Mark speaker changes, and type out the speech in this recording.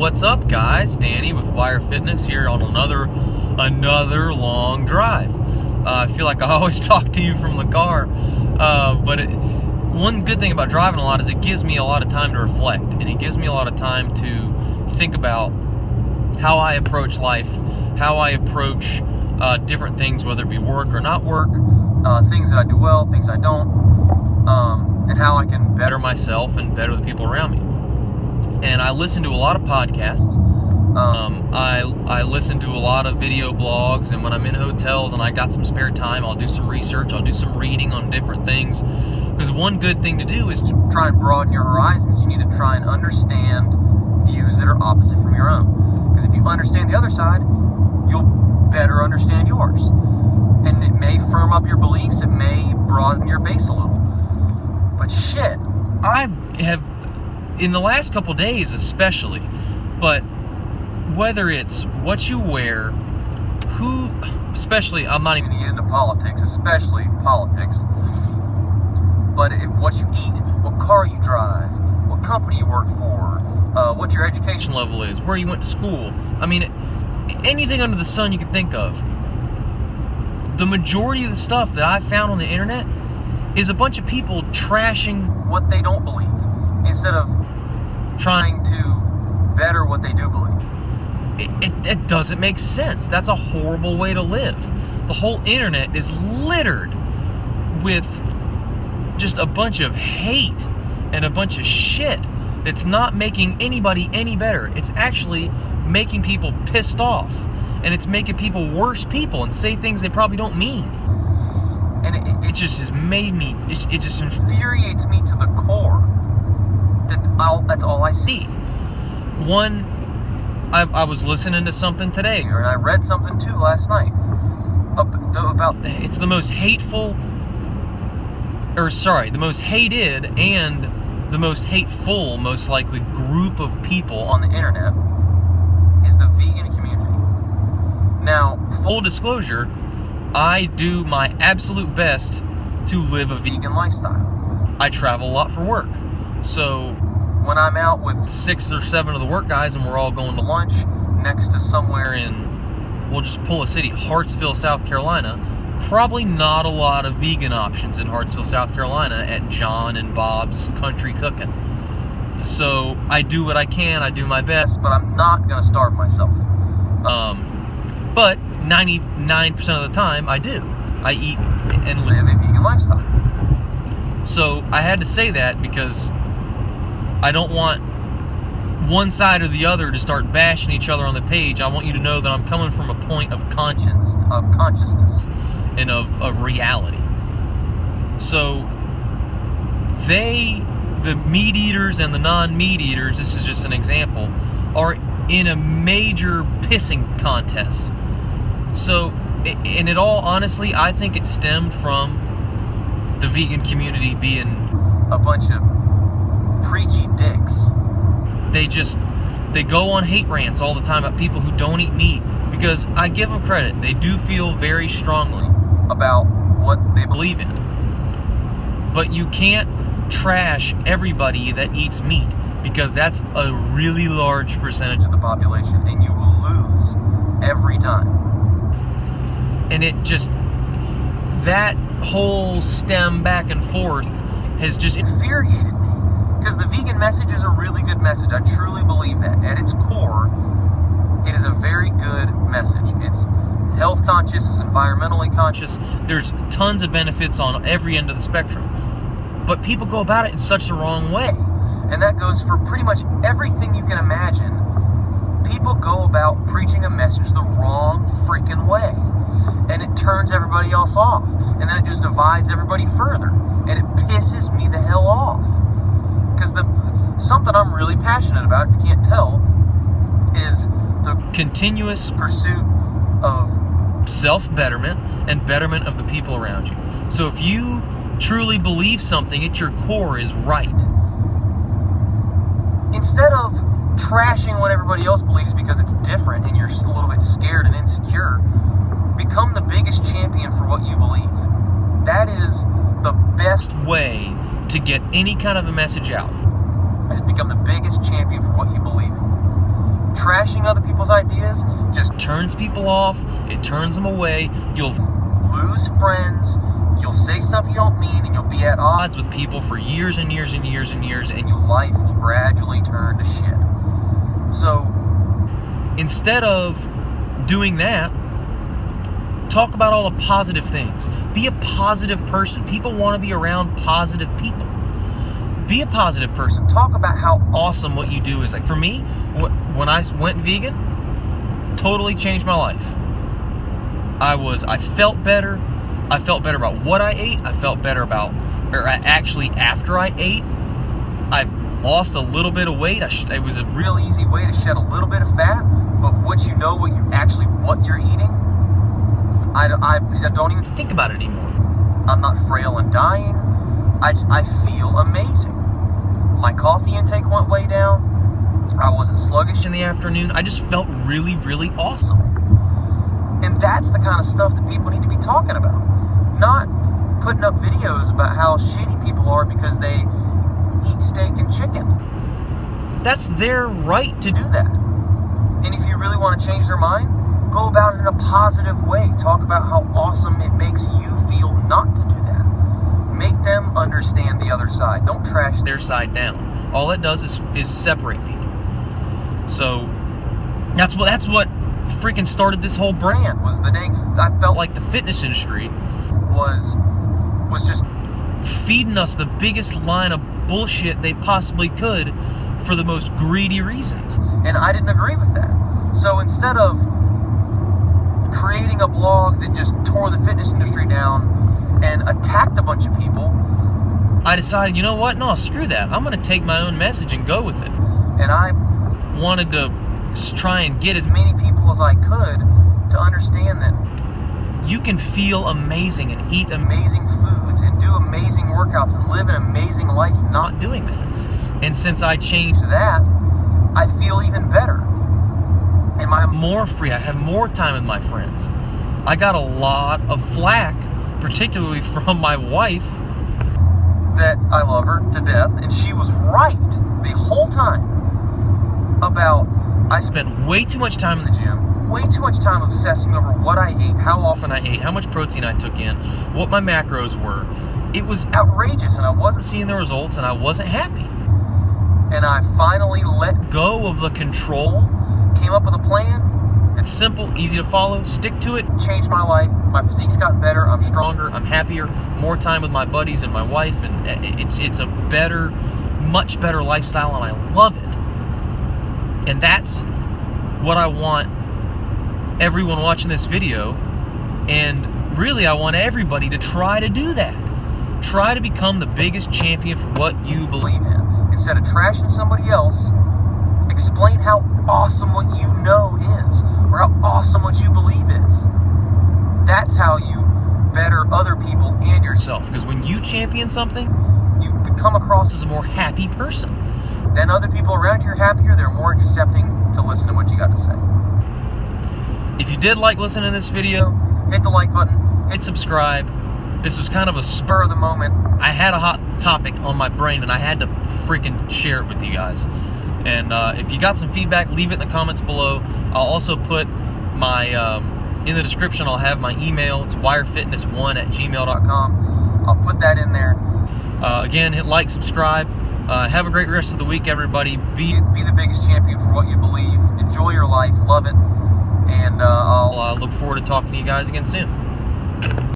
Speaker 1: What's up, guys? Danny with Wire Fitness here on another long drive. I feel like I always talk to you from the car, but one good thing about driving a lot is it gives me a lot of time to reflect, and it gives me a lot of time to think about how I approach life, how I approach different things, whether it be work or not work, things that I do well, things I don't, and how I can better myself and better the people around me. And I listen to a lot of podcasts. I listen to a lot of video blogs, and when I'm in hotels and I got some spare time, I'll do some research, I'll do some reading on different things. Because one good thing to do is to try and broaden your horizons. You need to try and understand views that are opposite from your own. Because if you understand the other side, you'll better understand yours. And it may firm up your beliefs, it may broaden your base a little. But shit, I have, in the last couple days especially, but whether it's what you wear, who, especially, I'm not even going to get into politics, especially politics, but what you eat, what car you drive, what company you work for, what your education level is, where you went to school, I mean, anything under the sun you can think of. The majority of the stuff that I found on the internet is a bunch of people trashing what they don't believe instead of trying to better what they do believe. It doesn't make sense. That's a horrible way to live. The whole internet is littered with just a bunch of hate and a bunch of shit that's not making anybody any better. It's actually making people pissed off, and it's making people worse people and say things they probably don't mean. And it just has made me, it just infuriates me to the core. That's all I see. One, I was listening to something today, and I read something too last night about it's the most hateful, the most hated and the most hateful, most likely, group of people on the internet is the vegan community. Now, full disclosure, I do my absolute best to live a vegan lifestyle. I travel a lot for work. So when I'm out with 6 or 7 of the work guys and we're all going to lunch next to somewhere in, we'll just pull a city, Hartsville, South Carolina, probably not a lot of vegan options in Hartsville, South Carolina at John and Bob's Country Cooking. So I do what I can, I do my best, but I'm not going to starve myself. But 99% of the time I do. I eat and live a vegan lifestyle. So I had to say that because I don't want one side or the other to start bashing each other on the page. I want you to know that I'm coming from a point of consciousness, and of reality. So the meat eaters and the non-meat eaters, this is just an example, are in a major pissing contest. So, and it all, honestly, I think it stemmed from the vegan community being a bunch of preachy dicks. They go on hate rants all the time about people who don't eat meat, because I give them credit. They do feel very strongly about what they believe in. But you can't trash everybody that eats meat, because that's a really large percentage of the population, and you will lose every time. And it just, that whole stem back and forth has just infuriated me. Because the vegan message is a really good message. I truly believe that. At its core, it is a very good message. It's health conscious, it's environmentally conscious. There's tons of benefits on every end of the spectrum. But people go about it in such the wrong way. And that goes for pretty much everything you can imagine. People go about preaching a message the wrong freaking way. And it turns everybody else off. And then it just divides everybody further. And it pisses me the hell off. Because something I'm really passionate about, if you can't tell, is the continuous pursuit of self-betterment and betterment of the people around you. So if you truly believe something at your core is right, instead of trashing what everybody else believes because it's different and you're just a little bit scared and insecure, become the biggest champion for what you believe. That is the best way to get any kind of a message out, is become the biggest champion for what you believe in. turns people off. It turns them away. You'll lose friends. You'll say stuff you don't mean, and you'll be at odds with people for years and years and years and years, and your life will gradually turn to shit. So, instead of doing that, talk about all the positive things. Be a positive person. People want to be around positive people. Be a positive person. Talk about how awesome what you do is. Like for me, when I went vegan, totally changed my life. I felt better. I felt better about what I ate. I felt better about, or actually after I ate, I lost a little bit of weight. It was a real easy way to shed a little bit of fat, but once you know what you're eating, I don't even think about it anymore. I'm not frail and dying. I feel amazing. My coffee intake went way down. I wasn't sluggish in the afternoon. I just felt really, really awesome. And that's the kind of stuff that people need to be talking about. Not putting up videos about how shitty people are because they eat steak and chicken. That's their right to do that. And if you really want to change their mind, go about it in a positive way. Talk about how awesome it makes you feel not to do that. Make them understand the other side. Don't trash their side down. All it does is separate people. So that's what freaking started this whole brand. Was the dang, I felt like the fitness industry was just feeding us the biggest line of bullshit they possibly could for the most greedy reasons. And I didn't agree with that. So instead of creating a blog that just tore the fitness industry down and attacked a bunch of people, I decided, you know what? No, screw that. I'm going to take my own message and go with it. And I wanted to try and get as many people as I could to understand that you can feel amazing and eat amazing foods and do amazing workouts and live an amazing life not doing that. And since I changed that, I feel even better. And I'm more free. I have more time with my friends. I got a lot of flack, particularly from my wife, that I love her to death, and she was right the whole time about I spent way too much time in the gym, way too much time obsessing over what I ate, how often I ate, how much protein I took in, what my macros were. It was outrageous, and I wasn't seeing the results, and I wasn't happy. And I finally let go of the control, came up with a plan. It's simple, easy to follow, stick to it, changed my life. My physique's gotten better, I'm stronger, I'm happier, more time with my buddies and my wife, and it's a better, much better lifestyle, and I love it. And that's what I want everyone watching this video, and really I want everybody to try to do that. Try to become the biggest champion for what you believe in. Instead of trashing somebody else, explain how awesome what you know is, or how awesome what you believe is. That's how you better other people and yourself. Because when you champion something, you come across as a more happy person. Then other people around you are happier, they're more accepting to listen to what you got to say. If you did like listening to this video, hit the like button, hit subscribe. This was kind of a spur of the moment. I had a hot topic on my brain and I had to freaking share it with you guys. And if you got some feedback, leave it in the comments below. I'll also put my, in the description, I'll have my email. It's wirefitness1@gmail.com. I'll put that in there. Again, hit like, subscribe. Have a great rest of the week, everybody. Be the biggest champion for what you believe. Enjoy your life. Love it. And I'll look forward to talking to you guys again soon.